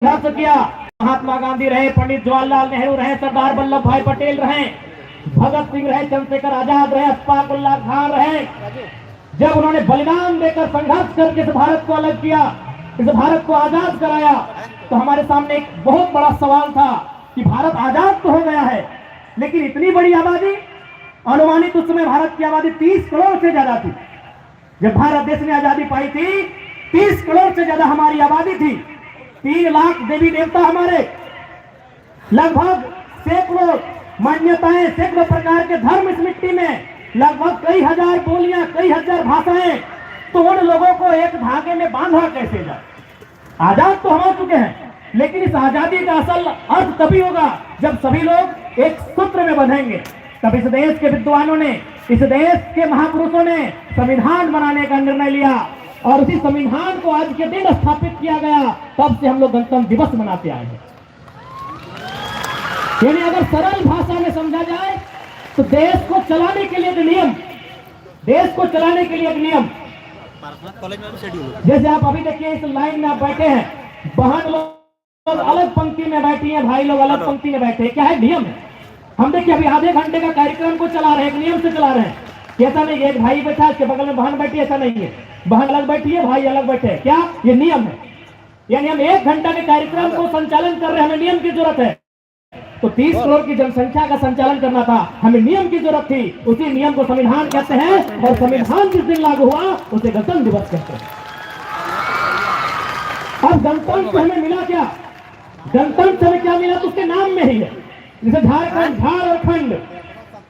संघर्ष किया। महात्मा गांधी रहे, पंडित जवाहरलाल नेहरू रहे, सरदार वल्लभ भाई पटेल रहे, भगत सिंह रहे, चंद्रशेखर आजाद रहे, अशफाक उल्लाह खान रहे। जब उन्होंने बलिदान देकर संघर्ष करके इस भारत को अलग किया, इस भारत को आजाद कराया, तो हमारे सामने एक बहुत बड़ा सवाल था कि भारत आजाद तो हो गया है, लेकिन इतनी बड़ी आबादी, अनुमानित उस समय भारत की आबादी 30 करोड़ से ज्यादा थी। जब भारत देश ने आजादी पाई थी, 30 करोड़ से ज्यादा हमारी आबादी थी। 3 लाख देवी देवता हमारे, लगभग सैकड़ों मान्यताएं, सैकड़ों प्रकार के धर्म इस मिट्टी में, लगभग कई हजार बोलियां, कई हजार भाषाएं। तो उन लोगों को एक धागे में बांधा कैसे जाए? आजाद तो हम हो चुके हैं, लेकिन इस आजादी का असल अर्थ तभी होगा जब सभी लोग एक सूत्र में बंधेंगे। तब इस देश के विद्वानों ने, इस देश के महापुरुषों ने संविधान बनाने का निर्णय लिया और उसी संविधान को आज के दिन स्थापित किया गया। तब से हम लोग गणतंत्र दिवस मनाते आए हैं। यानी अगर सरल भाषा में समझा जाए तो देश को चलाने के लिए एक नियम, देश को चलाने के लिए एक नियम, जैसे आप अभी देखिए इस लाइन में आप बैठे हैं, बहन लोग अलग पंक्ति में बैठी हैं, भाई लोग अलग पंक्ति में बैठे हैं। क्या है? नियम है। हम देखिए अभी आधे घंटे का कार्यक्रम को चला रहे हैं, एक नियम से चला रहे हैं। ऐसा नहीं है एक भाई बैठा है, उसके बगल में बहन बैठी है, ऐसा नहीं है। बहन अलग बैठी है, भाई अलग बैठे हैं। क्या? ये नियम है। यानी हम 1 घंटा के कार्यक्रम को संचालन कर रहे हैं, हमें नियम की जरूरत है। तो 30 करोड़ की जनसंख्या का संचालन करना था, हमें नियम की जरूरत थी। उसी नियम को संविधान कहते हैं, और संविधान जिस दिन लागू हुआ उसे गणतंत्र दिवस कहते हैं। अब गणतंत्र हमें मिला क्या? गणतंत्र हमें क्या मिला? तो उसके नाम में ही है। जैसे झारखंड, झार और खंड,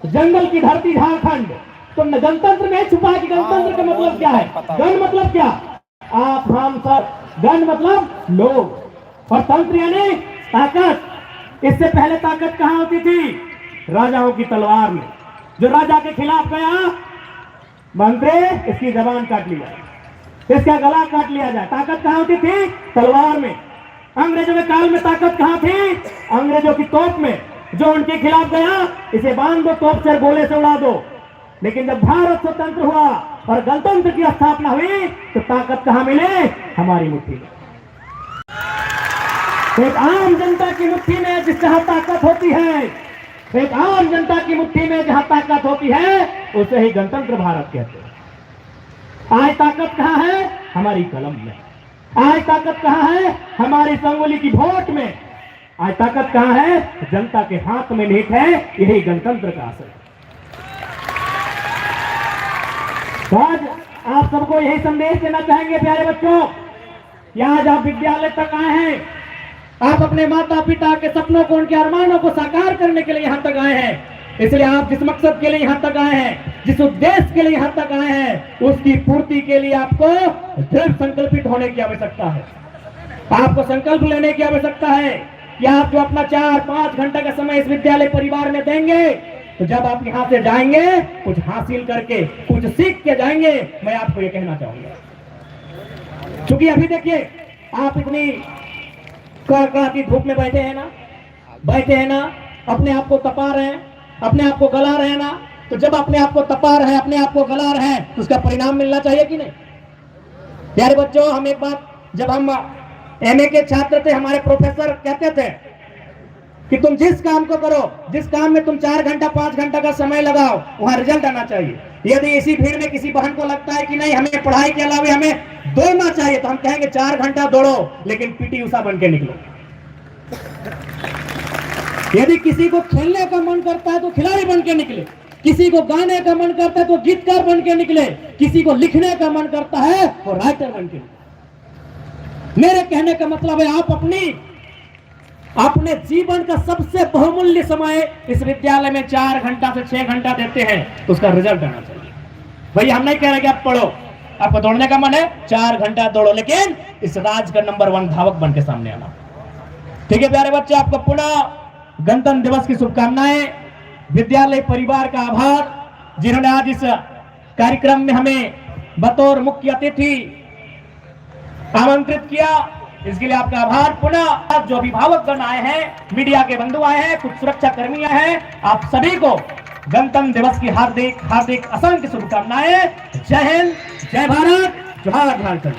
जंगल की धरती झारखंड, तो गणतंत्र में छुपा है कि गणतंत्र का मतलब क्या है? गण मतलब क्या? आप, हम, सब। गण मतलब लोग, और तंत्र यानी ताकत। इससे पहले ताकत कहां होती थी? राजाओं की तलवार में। जो राजा के खिलाफ गया, मंत्री इसकी जबान काट लिया, इसका गला काट लिया जाए। ताकत कहां होती थी? तलवार में। अंग्रेजों के काल में ताकत कहां थी? अंग्रेजों की तोप में। जो उनके खिलाफ गया, इसे बांध दो, तोप से गोले से उड़ा दो। लेकिन जब भारत स्वतंत्र हुआ और गणतंत्र की स्थापना हुई, तो ताकत कहां मिले? हमारी मुट्ठी में। एक आम जनता की मुट्ठी में जिस जहां ताकत होती है, एक आम जनता की मुट्ठी में जहां ताकत होती है, उसे ही गणतंत्र भारत कहते हैं। आज ताकत कहां है? हमारी कलम में। आज ताकत कहां है? हमारी संगोली की वोट में। आज ताकत कहां है? जनता के हाथ में निहित है। यही गणतंत्र का असर है। तो आज आप सबको यही संदेश देना चाहेंगे प्यारे बच्चों, कि आज आप विद्यालय तक आए हैं, आप अपने माता पिता के सपनों को, उनके अरमानों को साकार करने के लिए यहां तक आए हैं। इसलिए आप जिस मकसद के लिए यहां तक आए हैं, जिस उद्देश्य के लिए यहां तक आए हैं, उसकी पूर्ति के लिए आपको दृढ़ संकल्पित होने की आवश्यकता है। आपको संकल्प लेने की आवश्यकता है कि आप जो अपना 4-5 घंटे का समय इस विद्यालय परिवार में देंगे, तो जब आप यहां से जाएंगे कुछ हासिल करके, कुछ सीख के जाएंगे। मैं आपको ये कहना चाहूंगा, क्योंकि अभी देखिए आप इतनी कड़कड़ाती धूप में बैठे हैं ना, अपने आप को तपा रहे हैं, अपने आप को गला रहे हैं ना। तो जब अपने आप को तपा रहे हैं, अपने आप को गला रहे हैं, तो उसका परिणाम मिलना चाहिए कि नहीं? प्यारे बच्चों, हम एक बात, जब हम एमए के छात्र थे, हमारे प्रोफेसर कहते थे कि तुम जिस काम को करो, जिस काम में तुम 4 घंटा 5 घंटा का समय लगाओ, वहां रिजल्ट आना चाहिए। यदि इसी भीड़ में किसी बहन को लगता है कि नहीं हमें पढ़ाई के अलावा हमें दौड़ना चाहिए, तो हम कहेंगे 4 घंटा दौड़ो, लेकिन पीटी उषा बन के निकलो। यदि किसी को खेलने का मन करता है तो खिलाड़ी बन के निकले, किसी को गाने का मन करता है तो गीतकार बन के निकले, किसी को लिखने का मन करता है तो राइटर बन के निकले। मेरे कहने का मतलब है, आप अपने जीवन का सबसे बहुमूल्य समय इस विद्यालय में 4 घंटा से 6 घंटा देते हैं, तो उसका रिजल्ट आना चाहिए। भैया हम नहीं कह रहे कि आप पढ़ो, आपको दौड़ने का मन है 4 घंटा दौड़ो, लेकिन इस राज्य का नंबर 1 धावक बन के सामने आना। ठीक है प्यारे बच्चे, आपको पुनः गणतंत्र दिवस की शुभकामनाएं। विद्यालय परिवार का आभार, जिन्होंने आज इस कार्यक्रम में हमें बतौर मुख्य अतिथि आमंत्रित किया, इसके लिए आपका आभार। पुनः जो अभिभावक गण आए हैं, मीडिया के बंधु आए हैं, कुछ सुरक्षा कर्मी आए हैं, आप सभी को गणतंत्र दिवस की हार्दिक हार्दिक असंख्य शुभकामनाएं। जय हिंद, जय भारत, जोहार झारखंड।